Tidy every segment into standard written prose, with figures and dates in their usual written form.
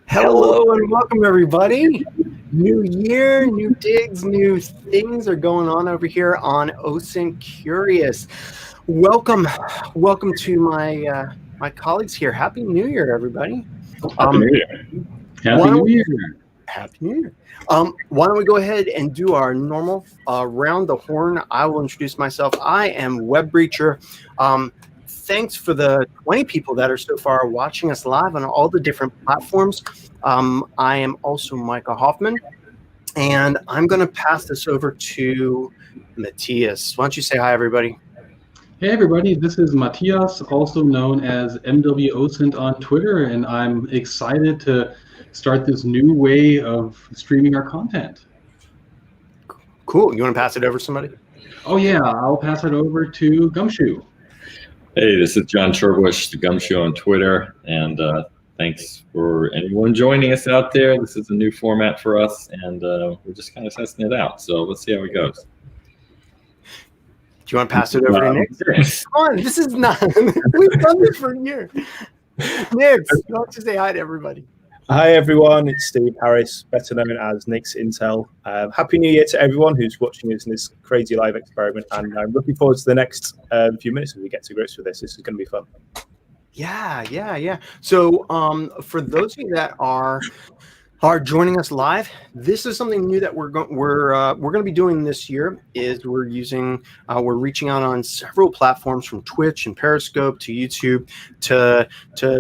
Hello and welcome, everybody. New year, new digs, new things are going on over here on OSINT Curious. Welcome to my colleagues here. Happy New Year, everybody. Happy New Year. Happy New Year. Happy New Year. Why don't we go ahead and do our normal round the horn? I will introduce myself. I am Web Breacher. Thanks for the 20 people that are so far watching us live on all the different platforms. I am also Micah Hoffman, and I'm going to pass this over to Matthias. Why don't you say hi, everybody? Hey, everybody. This is Matthias, also known as MWOSINT on Twitter, and I'm excited to start this new way of streaming our content. Cool. You want to pass it over to somebody? Oh, yeah. I'll pass it over to Gumshoe. Hey, this is John Chorbush, the Gumshoe on Twitter, and thanks for anyone joining us out there. This is a new format for us, and we're just kind of testing it out. So let's see how it goes. Do you want to pass it over to Nick? Come on, this is not. We've done this for a year. Nick, why don't you say hi to everybody? Hi, everyone. It's Steve Harris, better known as Nick's Intel. Happy New Year to everyone who's watching us in this crazy live experiment, and I'm looking forward to the next few minutes as we get to grips with this. This is going to be fun. Yeah. So, for those of you that are joining us live, this is something new that we're going to be doing this year. Is we're reaching out on several platforms from Twitch and Periscope to YouTube to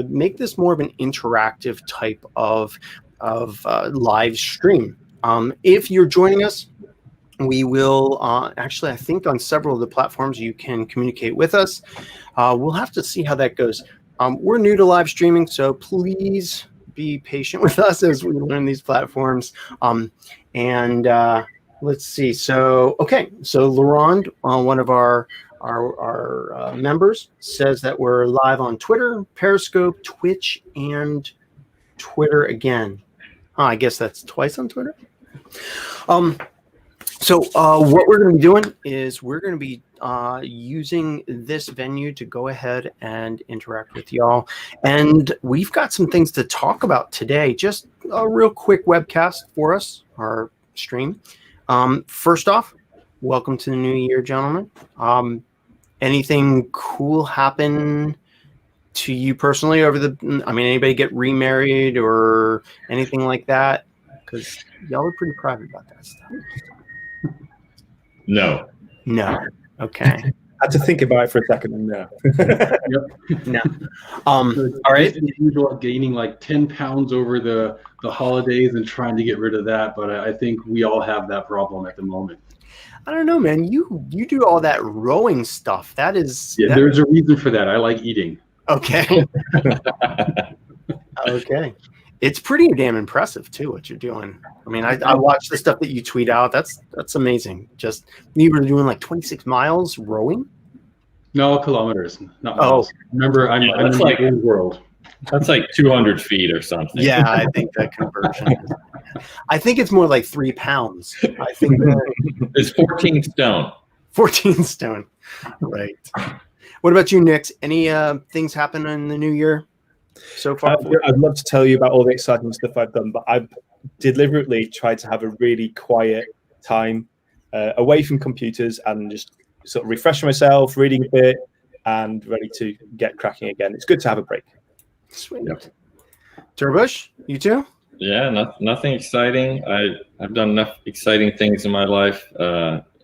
make this more of an interactive type of live stream. If you're joining us, we will actually, I think on several of the platforms you can communicate with us. We'll have to see how that goes. We're new to live streaming, so please be patient with us as we learn these platforms. Let's see. So Laurent, one of our members, says that we're live on Twitter, Periscope, Twitch, and Twitter again. I guess that's twice on Twitter. So what we're going to be doing is we're going to be using this venue to go ahead and interact with y'all. And we've got some things to talk about today. Just a real quick webcast for us, our stream. First off, welcome to the new year, gentlemen. Anything cool happen to you personally anybody get remarried or anything like that? Because y'all are pretty private about that stuff. No. Okay. I had to think about it for a second. And no. Yep. No. All right. It's usual gaining like 10 pounds over the holidays and trying to get rid of that, but I think we all have that problem at the moment. I don't know, man. You do all that rowing stuff. There's a reason for that. I like eating. Okay. Okay. It's pretty damn impressive too what you're doing. I mean, I watch the stuff that you tweet out. That's amazing. Just you were doing like 26 miles rowing? No, kilometers, not miles. Remember, I'm in the old world. That's like 200 feet or something. Yeah, I think that conversion. I think it's more like 3 pounds. I think it's 14 stone. 14 stone. Right. What about you, Nick? Any things happen in the new year so far? I'd love to tell you about all the exciting stuff I've done, but I've deliberately tried to have a really quiet time away from computers and just sort of refresh myself, reading a bit, and ready to get cracking again. It's good to have a break. Sweet. Yep. Turbush, you too? Yeah, nothing exciting. I've done enough exciting things in my life.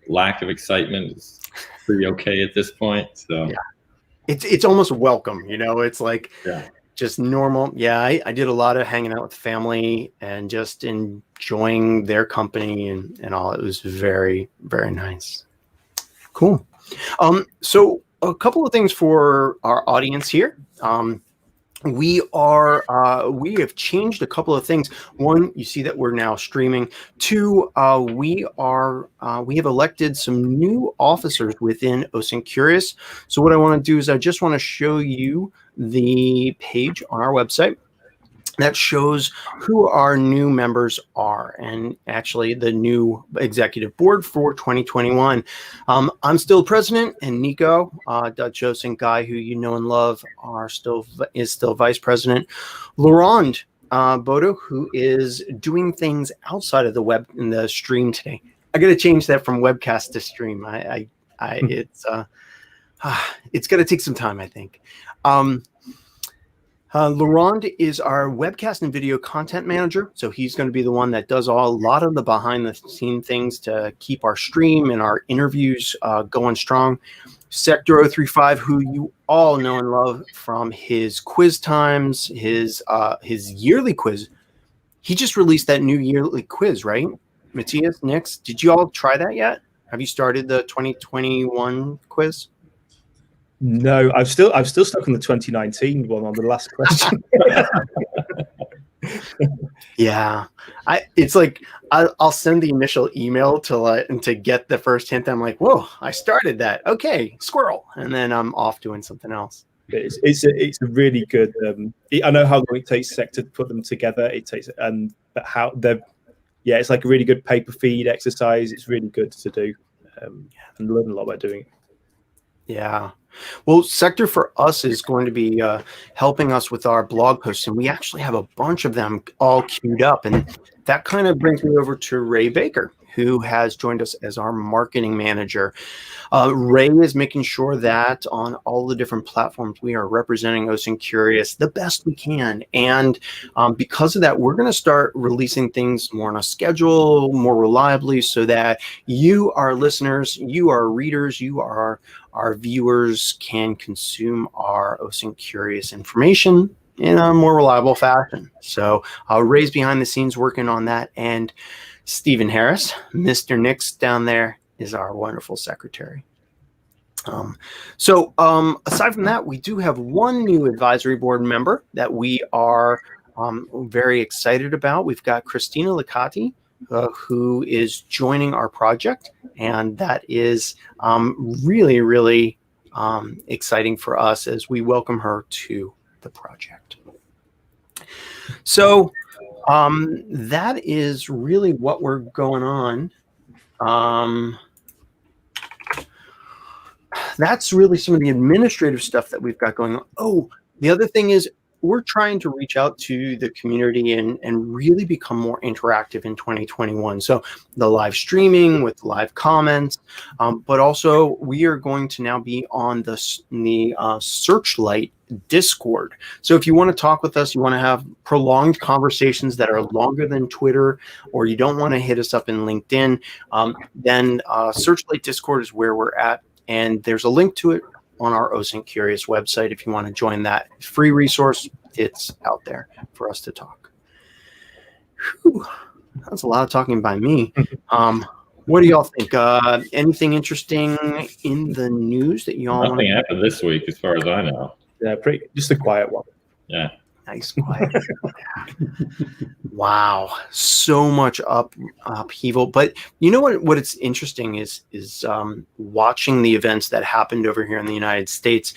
Lack of excitement is pretty okay at this point. So yeah, it's almost welcome. It's like just normal. Yeah, I did a lot of hanging out with family and just enjoying their company and all. It was very, very nice. Cool. So a couple of things for our audience here. we have changed a couple of things. One, you see that we're now streaming. Two, we have elected some new officers within OSINT Curious. So what I want to do is I just want to show you the page on our website that shows who our new members are, and actually the new executive board for 2021. I'm still president, and Nico, Dutch OSINT guy who you know and love, is still vice president. Laurent Bodo, who is doing things outside of the web in the stream today. I got to change that from webcast to stream. It's going to take some time, I think. Laurent is our webcast and video content manager. So he's going to be the one that does a lot of the behind the scene things to keep our stream and our interviews going strong. Sector 035, who you all know and love from his quiz times, his yearly quiz. He just released that new yearly quiz, right? Matthias, Nix, did you all try that yet? Have you started the 2021 quiz? No, I'm still stuck on the 2019 one on the last question. Yeah, it's like I'll send the initial email to get the first hint. I'm like, whoa, I started that. Okay, squirrel, and then I'm off doing something else. It's a really good. I know how long it takes Sector to put them together. It takes but how they're. Yeah, it's like a really good paper feed exercise. It's really good to do, and learn a lot by doing it. Yeah. Well, Sector for us is going to be helping us with our blog posts, and we actually have a bunch of them all queued up. And that kind of brings me over to Ray Baker, who has joined us as our marketing manager. Ray is making sure that on all the different platforms, we are representing OSINT Curious the best we can. And because of that, we're going to start releasing things more on a schedule, more reliably, so that you, our listeners, you, our readers, you, our viewers can consume our OSINT Curious information in a more reliable fashion. So Ray's behind the scenes working on that. And Stephen Harris, Mr. Nix down there, is our wonderful secretary. Aside from that, we do have one new advisory board member that we are very excited about. We've got Christina Licati, who is joining our project, and that is really, really exciting for us as we welcome her to the project. So that is really what we're going on. That's really some of the administrative stuff that we've got going on. Oh, the other thing is we're trying to reach out to the community and really become more interactive in 2021. So the live streaming with live comments, but also we are going to now be on the Searchlight Discord. So if you want to talk with us, you want to have prolonged conversations that are longer than Twitter, or you don't want to hit us up in LinkedIn, then Searchlight Discord is where we're at. And there's a link to it on our OSINT Curious website. If you want to join that free resource, it's out there for us to talk. Whew, that's a lot of talking by me. What do y'all think? Anything interesting in the news that y'all want? Nothing happened this week, as far as I know. Yeah, just a quiet one. Yeah. Nice quiet. Wow, so much upheaval. But you know what it's interesting is watching the events that happened over here in the United States.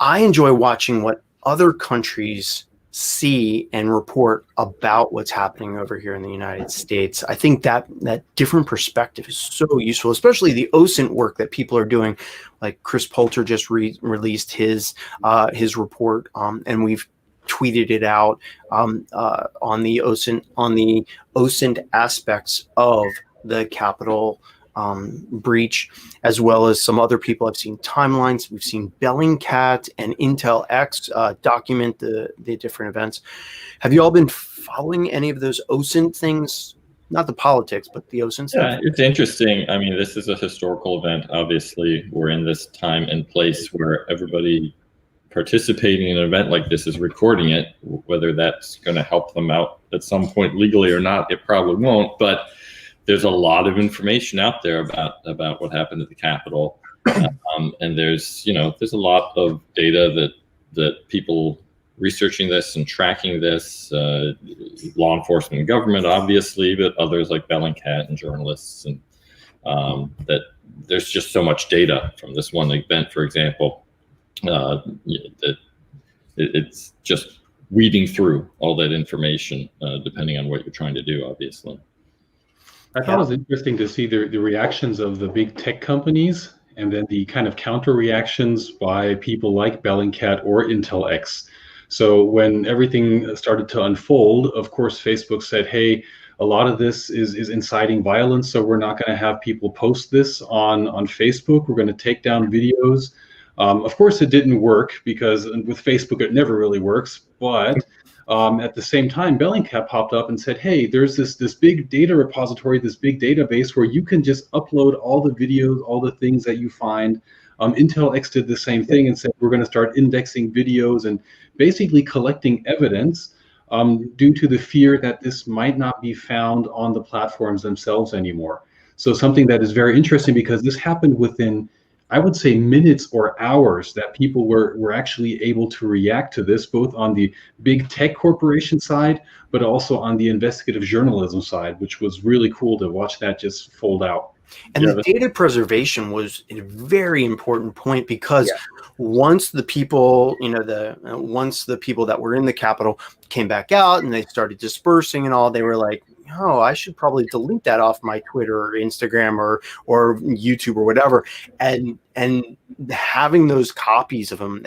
I enjoy watching what other countries see and report about what's happening over here in the United States. I think that different perspective is so useful, especially the OSINT work that people are doing. Like Chris Poulter just released his report, and we've tweeted it out on the OSINT aspects of the Capitol breach, as well as some other people. I've seen timelines. We've seen Bellingcat and Intel X document the different events. Have you all been following any of those OSINT things? Not the politics, but the OSINT stuff. Yeah, it's interesting. I mean, this is a historical event. Obviously, we're in this time and place where everybody participating in an event like this is recording it. Whether that's going to help them out at some point legally or not, it probably won't. But there's a lot of information out there about what happened at the Capitol, and there's a lot of data that people researching this and tracking this, law enforcement and government, obviously, but others like Bellingcat and journalists, and that there's just so much data from this one event, for example, that it's just weeding through all that information, depending on what you're trying to do, obviously. I thought it was interesting to see the reactions of the big tech companies, and then the kind of counter reactions by people like Bellingcat or Intel X. So when everything started to unfold, of course, Facebook said, hey, a lot of this is inciting violence, so we're not going to have people post this on Facebook. We're going to take down videos. Of course, it didn't work, because with Facebook, it never really works. But at the same time, Bellingcat popped up and said, hey, there's this big data repository, this big database where you can just upload all the videos, all the things that you find. Intel X did the same thing and said, we're going to start indexing videos and basically collecting evidence, due to the fear that this might not be found on the platforms themselves anymore. So something that is very interesting, because this happened within, I would say, minutes or hours, that people were actually able to react to this, both on the big tech corporation side, but also on the investigative journalism side, which was really cool to watch that just fold out. And the data preservation was a very important point, because once the people, once the people that were in the Capitol came back out and they started dispersing and all, they were like, oh, I should probably delete that off my Twitter or Instagram or YouTube or whatever. And having those copies of them,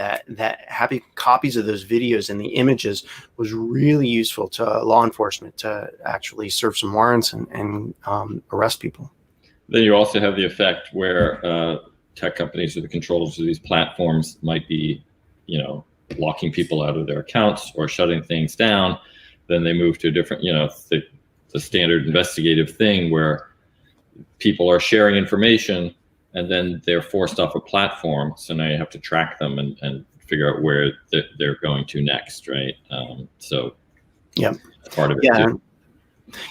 having copies of those videos and the images, was really useful to law enforcement to actually serve some warrants and arrest people. Then you also have the effect where tech companies or the controllers of these platforms might be, locking people out of their accounts or shutting things down. Then they move to a different, the standard investigative thing where people are sharing information and then they're forced off a platform. So now you have to track them and figure out where they're going to next, right? So part of it too.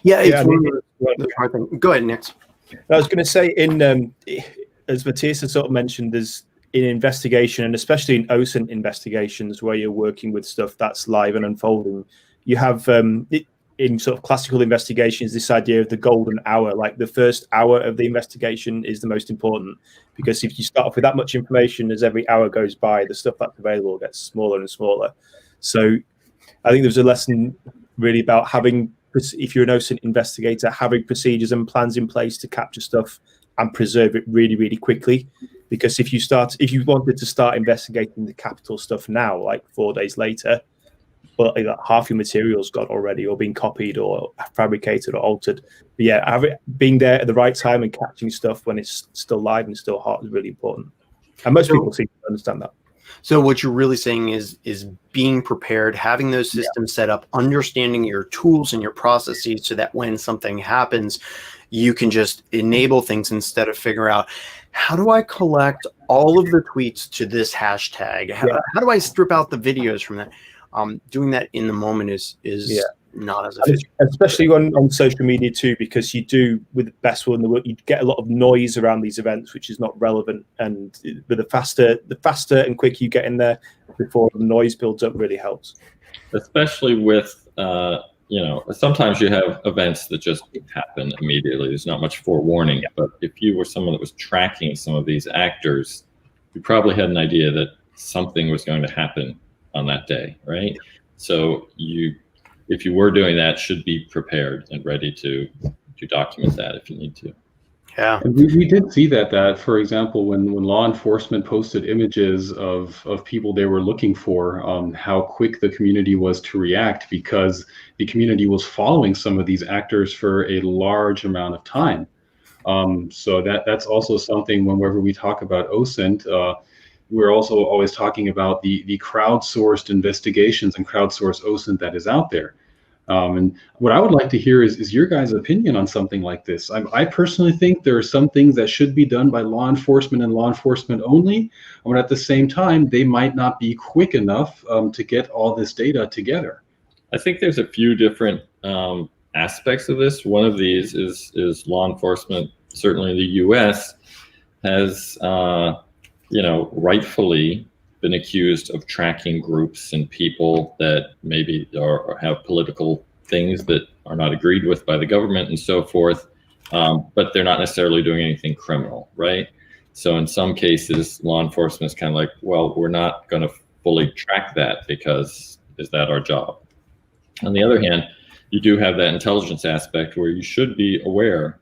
It's hard thing. Go ahead, Nick. I was going to say, as Matthias has sort of mentioned, there's in investigation, and especially in OSINT investigations, where you're working with stuff that's live and unfolding, you have in sort of classical investigations this idea of the golden hour. Like, the first hour of the investigation is the most important, because if you start off with that much information, as every hour goes by, the stuff that's available gets smaller and smaller. So I think there's a lesson really about having, if you're an OSINT investigator, having procedures and plans in place to capture stuff and preserve it really, really quickly. Because if you wanted to start investigating the Capitol stuff now, like 4 days later, but half your material's gone already, or been copied or fabricated or altered. But being there at the right time and catching stuff when it's still live and still hot is really important. And most people seem to understand that. So what you're really saying is being prepared, having those systems set up, understanding your tools and your processes, so that when something happens, you can just enable things instead of figure out, how do I collect all of the tweets to this hashtag? How do I strip out the videos from that? Doing that in the moment is not as efficient. Especially on social media too, because you do, with the best one in the world, you get a lot of noise around these events, which is not relevant. And the faster and quicker you get in there before the noise builds up, really helps. Especially with, sometimes you have events that just happen immediately. There's not much forewarning. But if you were someone that was tracking some of these actors, you probably had an idea that something was going to happen on that day, right? So if you were doing that, should be prepared and ready to document that if you need to. Yeah, and we did see that for example, when law enforcement posted images of people they were looking for, how quick the community was to react, because the community was following some of these actors for a large amount of time. So that's also something whenever we talk about OSINT, we're also always talking about the crowdsourced investigations and crowdsourced OSINT that is out there. And what I would like to hear is your guys' opinion on something like this. I personally think there are some things that should be done by law enforcement and law enforcement only, but at the same time, they might not be quick enough to get all this data together. I think there's a few different aspects of this. One of these is law enforcement, certainly in the U.S., has rightfully been accused of tracking groups and people that maybe or have political things that are not agreed with by the government and so forth, but they're not necessarily doing anything criminal, right? So in some cases, law enforcement is kind of like, well, we're not going to fully track that because is that our job? On the other hand, you do have that intelligence aspect where you should be aware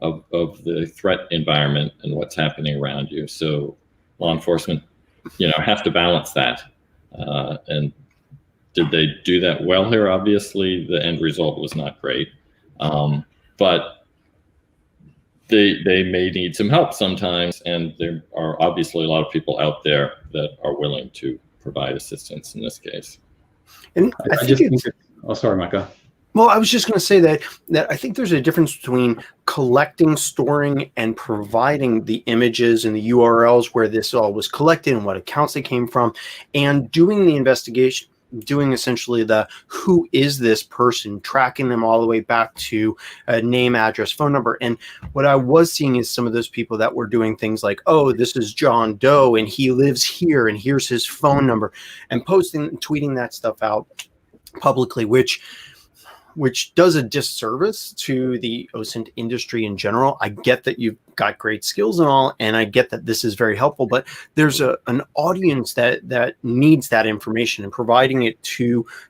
of the threat environment and what's happening around you. So law enforcement, have to balance that. And did they do that well here? Obviously, the end result was not great. But they may need some help sometimes, and there are obviously a lot of people out there that are willing to provide assistance in this case. And I think oh, sorry, Micah. Well, I was just going to say that I think there's a difference between collecting, storing, and providing the images and the URLs where this all was collected and what accounts they came from, and doing the investigation, doing essentially the who is this person, tracking them all the way back to a name, address, phone number. And what I was seeing is some of those people that were doing things like, oh, this is John Doe and he lives here and here's his phone number, and tweeting that stuff out publicly, which does a disservice to the OSINT industry in general. I get that you've got great skills and all, and I get that this is very helpful, but there's an audience that needs that information, and providing it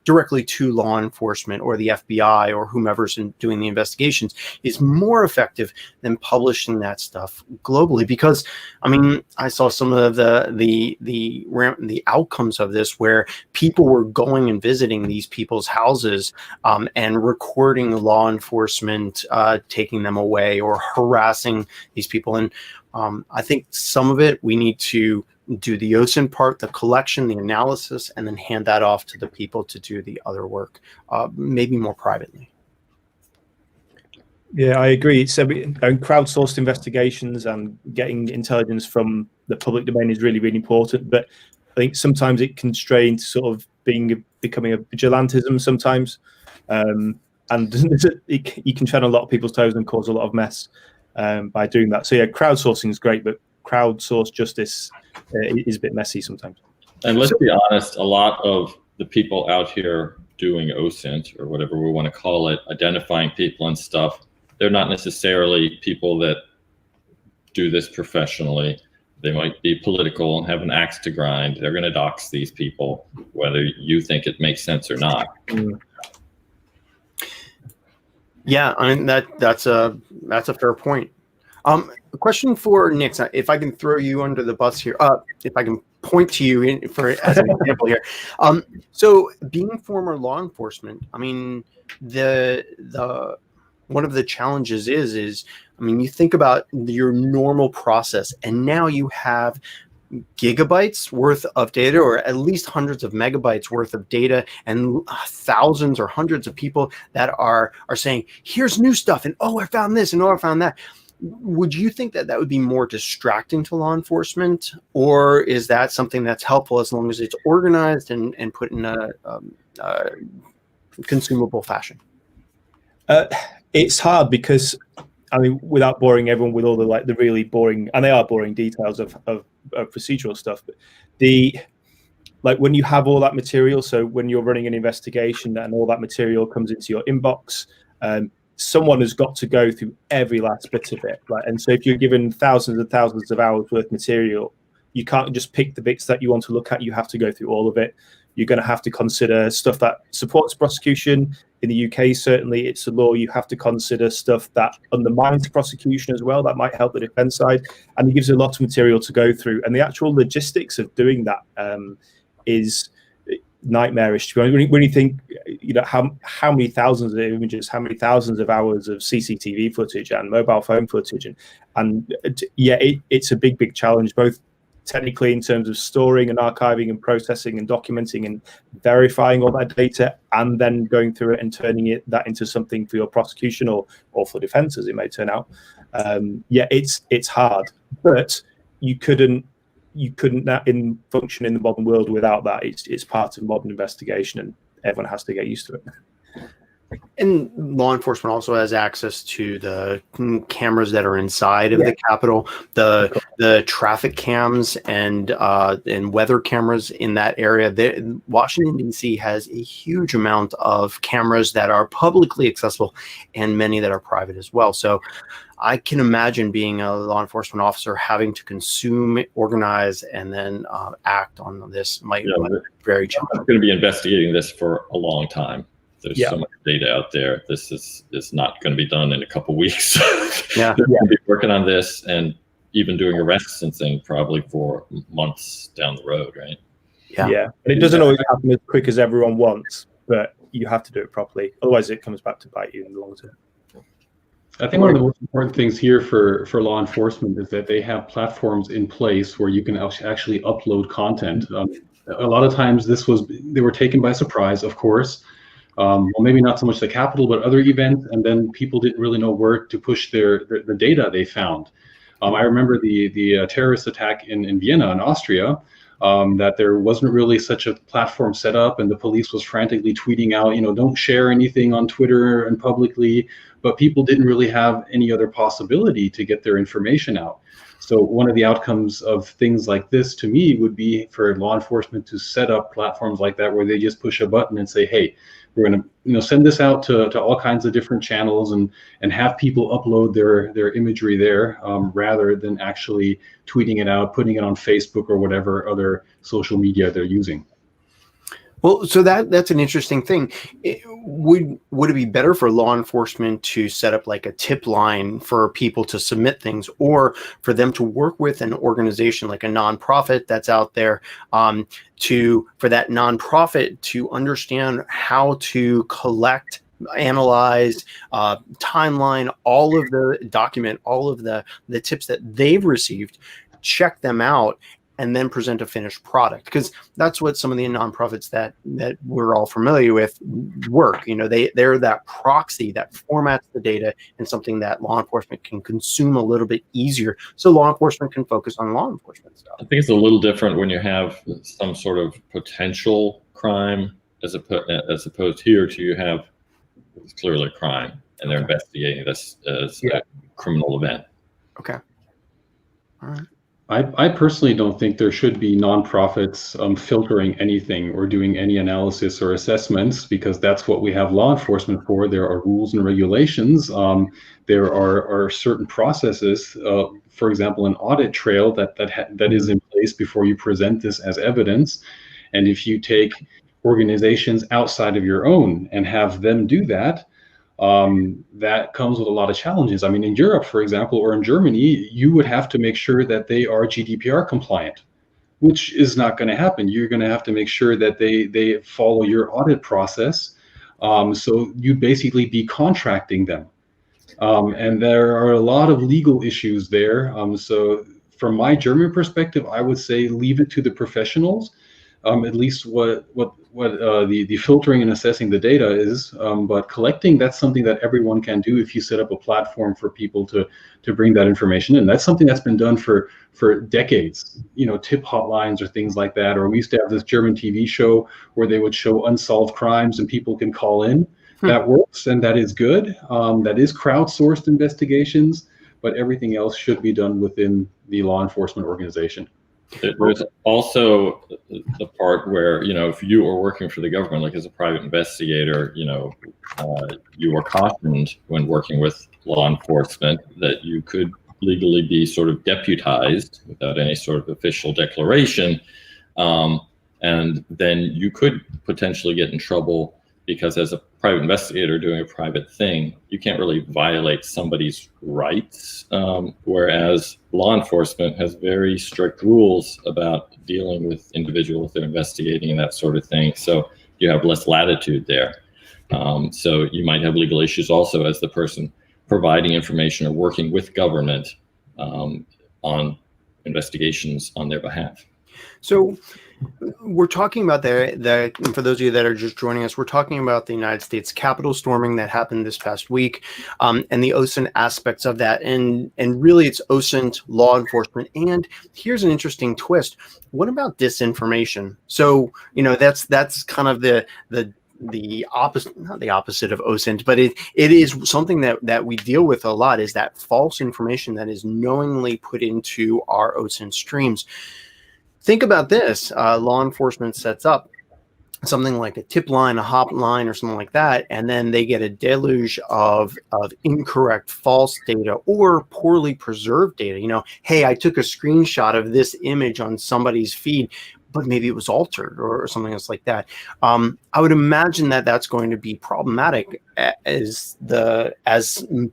directly to law enforcement or the FBI or whomever's doing the investigations is more effective than publishing that stuff globally. Because I mean, I saw some of the outcomes of this where people were going and visiting these people's houses and recording law enforcement taking them away or harassing these people. And I think some of it we need to do the OSINT part, the collection, the analysis, and then hand that off to the people to do the other work, maybe more privately. Yeah, I agree. So crowdsourced investigations and getting intelligence from the public domain is really, really important. But I think sometimes it can strain to sort of becoming a vigilantism sometimes. And you can tread on a lot of people's toes and cause a lot of mess by doing that. So yeah, crowdsourcing is great, but crowdsourced justice is a bit messy sometimes. And let's be honest, a lot of the people out here doing OSINT or whatever we want to call it, identifying people and stuff, they're not necessarily people that do this professionally. They might be political and have an axe to grind. They're going to dox these people, whether you think it makes sense or not. Yeah, I mean that's a fair point. A question for Nick, if I can throw you under the bus here, if I can point to you as an example here. So being former law enforcement, I mean the one of the challenges is I mean, you think about your normal process, and now you have gigabytes worth of data, or at least hundreds of megabytes worth of data, and thousands or hundreds of people that are saying, here's new stuff, and oh, I found this, and oh, I found that. Would you think that would be more distracting to law enforcement, or is that something that's helpful as long as it's organized and put in a consumable fashion? It's hard because, I mean, without boring everyone with all the really boring, and they are boring details of procedural stuff, but when you have all that material, so when you're running an investigation and all that material comes into your inbox, someone has got to go through every last bit of it, right? And so if you're given thousands and thousands of hours worth of material, you can't just pick the bits that you want to look at. You have to go through all of it. You're going to have to consider stuff that supports prosecution. In the UK, certainly, it's a law. You have to consider stuff that undermines prosecution as well. That might help the defense side. And it gives a lot of material to go through. And the actual logistics of doing that is nightmarish. When you think, how many thousands of images, how many thousands of hours of CCTV footage and mobile phone footage. And it's a big challenge, both technically in terms of storing and archiving and processing and documenting and verifying all that data, and then going through it and turning that into something for your prosecution or for defense, as it may turn out. It's hard, but you couldn't function in the modern world without that. It's part of modern investigation, and everyone has to get used to it. And law enforcement also has access to the cameras that are inside of the Capitol, the traffic cams and weather cameras in that area. Washington, D.C. has a huge amount of cameras that are publicly accessible and many that are private as well. So I can imagine being a law enforcement officer having to consume, organize, and then act on this might be very challenging. I'm going to be investigating this for a long time. There's so much data out there. This is not going to be done in a couple weeks. They're going to be working on this and even doing arrests and things probably for months down the road, right? Yeah. And it doesn't always happen as quick as everyone wants, but you have to do it properly. Otherwise, it comes back to bite you in the long term. I think one of the most important things here for law enforcement is that they have platforms in place where you can actually upload content. A lot of times they were taken by surprise, of course. Well, maybe not so much the Capitol, but other events, and then people didn't really know where to push the data they found. I remember the terrorist attack in Vienna, in Austria, that there wasn't really such a platform set up, and the police was frantically tweeting out, don't share anything on Twitter and publicly, but people didn't really have any other possibility to get their information out. So one of the outcomes of things like this, to me, would be for law enforcement to set up platforms like that where they just push a button and say, hey, we're going to send this out to all kinds of different channels and have people upload their imagery there rather than actually tweeting it out, putting it on Facebook or whatever other social media they're using. Well, so that's an interesting thing. Would it be better for law enforcement to set up like a tip line for people to submit things, or for them to work with an organization like a nonprofit that's out there for that nonprofit to understand how to collect, analyze, timeline, document all of the tips that they've received, check them out, and then present a finished product? Because that's what some of the nonprofits that we're all familiar with work. They're that proxy that formats the data and something that law enforcement can consume a little bit easier, so law enforcement can focus on law enforcement stuff. I think it's a little different when you have some sort of potential crime as opposed here to you have it's clearly a crime and they're investigating this as a criminal event. Okay. All right. I personally don't think there should be nonprofits filtering anything or doing any analysis or assessments, because that's what we have law enforcement for. There are rules and regulations. There are certain processes, for example, an audit trail that is in place before you present this as evidence. And if you take organizations outside of your own and have them do that, that comes with a lot of challenges. I mean, in Europe, for example, or in Germany, you would have to make sure that they are GDPR compliant, which is not going to happen. You're going to have to make sure that they follow your audit process. So you'd basically be contracting them. And there are a lot of legal issues there. So from my German perspective, I would say leave it to the professionals. At least what the filtering and assessing the data is, but collecting, that's something that everyone can do if you set up a platform for people to bring that information in. That's something that's been done for decades, tip hotlines or things like that. Or we used to have this German TV show where they would show unsolved crimes and people can call in. That works, and that is good. That is crowdsourced investigations, but everything else should be done within the law enforcement organization. There's also the part where, if you are working for the government, like as a private investigator, you are cautioned when working with law enforcement that you could legally be sort of deputized without any sort of official declaration. And then you could potentially get in trouble because as a private investigator doing a private thing, you can't really violate somebody's rights, whereas law enforcement has very strict rules about dealing with individuals they're investigating and that sort of thing. So you have less latitude there. So you might have legal issues also as the person providing information or working with government on investigations on their behalf. So we're talking about that for those of you that are just joining us, we're talking about the United States Capitol storming that happened this past week, and the OSINT aspects of that, and really it's OSINT, law enforcement. And here's an interesting twist: what about disinformation? So that's kind of the the opposite, not the opposite of OSINT, but it is something that we deal with a lot, is that false information that is knowingly put into our OSINT streams. Think about this. Law enforcement sets up something like a tip line, a hotline, or something like that, and then they get a deluge of incorrect, false data or poorly preserved data. You know, hey, I took a screenshot of this image on somebody's feed, but maybe it was altered or something else like that. I would imagine that that's going to be problematic as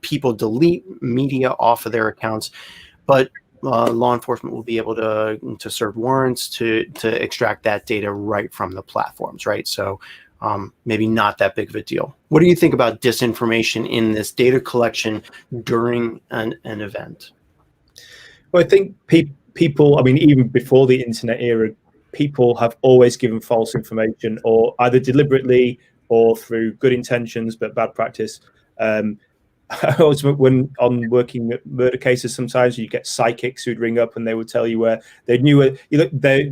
people delete media off of their accounts, but law enforcement will be able to serve warrants to extract that data right from the platforms, right? So maybe not that big of a deal. What do you think about disinformation in this data collection during an event? Well, I think people, I mean, even before the internet era, people have always given false information, or either deliberately or through good intentions but bad practice. When on working murder cases, sometimes you get psychics who'd ring up and they would tell you where they knew it.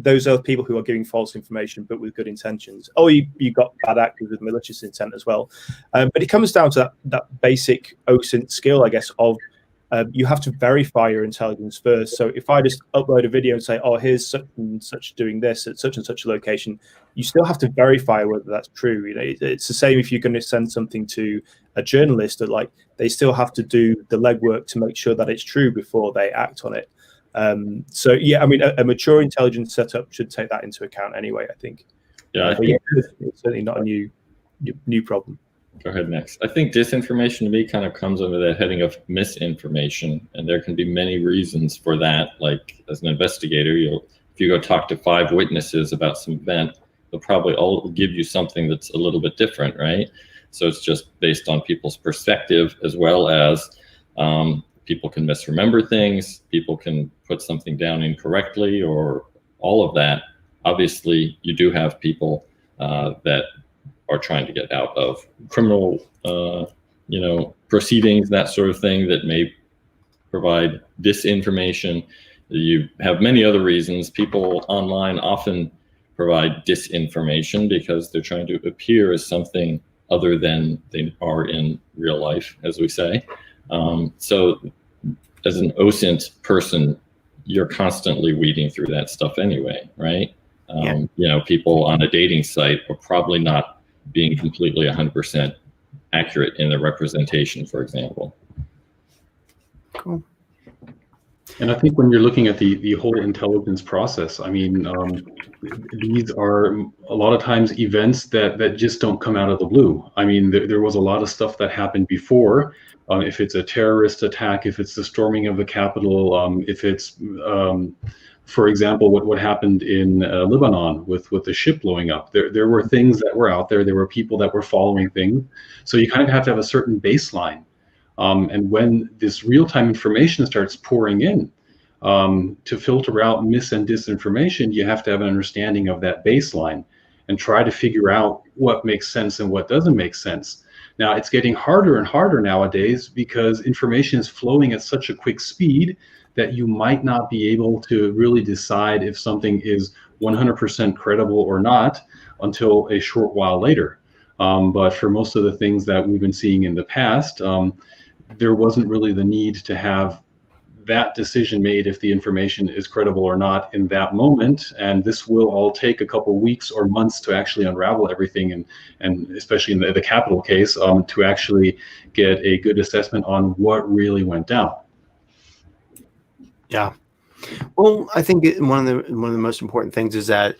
Those are people who are giving false information but with good intentions. Oh, you got bad actors with malicious intent as well. But it comes down to that basic OSINT skill, I guess, of you have to verify your intelligence first. So if I just upload a video and say, oh, here's such and such doing this at such and such a location, you still have to verify whether that's true. You know, it's the same if you're going to send something to a journalist, that like they still have to do the legwork to make sure that it's true before they act on it. So yeah, I mean, a mature intelligence setup should take that into account anyway, I think. Yeah, it's certainly not a new problem. Go ahead next. I think disinformation to me kind of comes under the heading of misinformation, and there can be many reasons for that. Like as an investigator, if you go talk to 5 witnesses about some event, they'll probably all give you something that's a little bit different, right? So it's just based on people's perspective, as well as people can misremember things, people can put something down incorrectly, or all of that. Obviously, you do have people that are trying to get out of criminal, proceedings, that sort of thing, that may provide disinformation. You have many other reasons. People online often provide disinformation because they're trying to appear as something other than they are in real life, as we say. So as an OSINT person, you're constantly weeding through that stuff anyway, right? People on a dating site are probably not being completely 100% accurate in the representation, for example. Cool. And I think when you're looking at the whole intelligence process, I mean, these are a lot of times events that just don't come out of the blue. I mean, there was a lot of stuff that happened before. If it's a terrorist attack, if it's the storming of the Capitol, if it's, for example, what happened in Lebanon with the ship blowing up. There were things that were out there. There were people that were following things. So you kind of have to have a certain baseline. And when this real-time information starts pouring in, to filter out mis and disinformation, you have to have an understanding of that baseline and try to figure out what makes sense and what doesn't make sense. Now, it's getting harder and harder nowadays because information is flowing at such a quick speed that you might not be able to really decide if something is 100% credible or not until a short while later. But for most of the things that we've been seeing in the past, there wasn't really the need to have that decision made if the information is credible or not in that moment. And this will all take a couple weeks or months to actually unravel everything, and especially in the Capitol case, to actually get a good assessment on what really went down. Yeah. Well, I think one of the most important things is that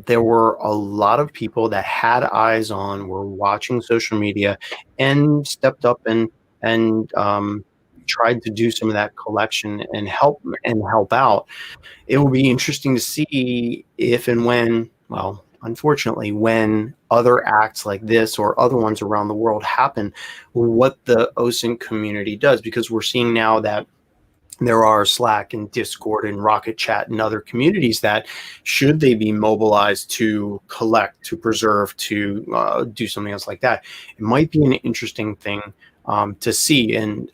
there were a lot of people that had eyes on, were watching social media, and stepped up and tried to do some of that collection and help out. It will be interesting to see if and when, well, unfortunately, when other acts like this or other ones around the world happen, what the OSINT community does, because we're seeing now that there are Slack and Discord and Rocket Chat and other communities that, should they be mobilized to collect, to preserve, to do something else like that, it might be an interesting thing to see. And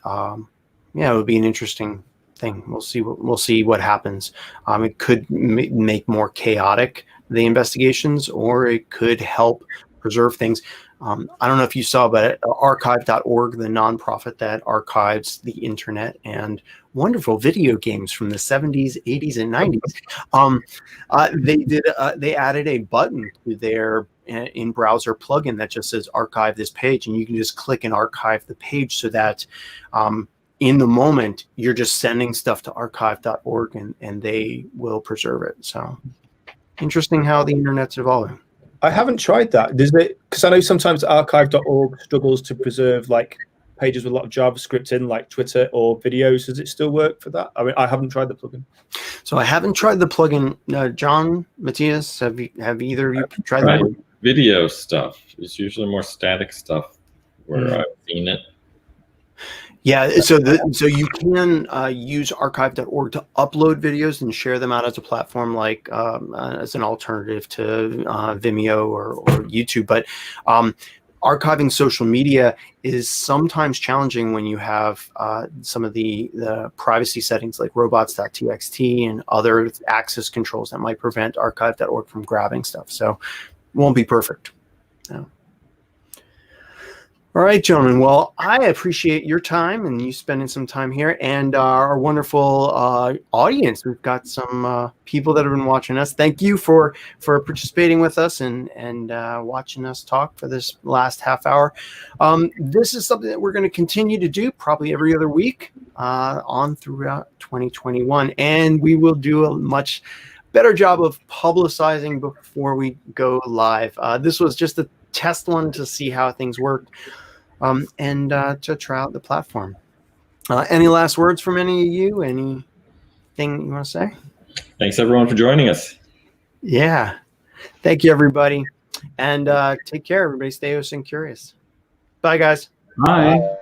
it would be an interesting thing. We'll see what happens. It could make more chaotic the investigations, or it could help preserve things. I don't know if you saw, but archive.org, the nonprofit that archives the internet and wonderful video games from the 70s, 80s, and 90s, they added a button to their in-browser plugin that just says archive this page, and you can just click and archive the page so that in the moment you're just sending stuff to archive.org and they will preserve it. So interesting how the internet's evolving. I haven't tried that. Does it? Because I know sometimes archive.org struggles to preserve like pages with a lot of JavaScript in, like Twitter or videos. Does it still work for that? I mean, I haven't tried the plugin. So I haven't tried the plugin. John, Matthias, have either of you tried that? Video stuff. It's usually more static stuff where I've seen it. Yeah, so you can use archive.org to upload videos and share them out as a platform, like as an alternative to Vimeo or YouTube. But archiving social media is sometimes challenging when you have some of the privacy settings like robots.txt and other access controls that might prevent archive.org from grabbing stuff. So it won't be perfect. No. All right, gentlemen. Well, I appreciate your time and you spending some time here, and our wonderful audience. We've got some people that have been watching us. Thank you for participating with us and watching us talk for this last half hour. This is something that we're going to continue to do probably every other week on throughout 2021, and we will do a much better job of publicizing before we go live. This was just a test one to see how things work. And to try out the platform. Any last words from any of you? Anything you want to say? Thanks, everyone, for joining us. Yeah. Thank you, everybody. And take care, everybody. Stay open and curious. Bye, guys. Bye.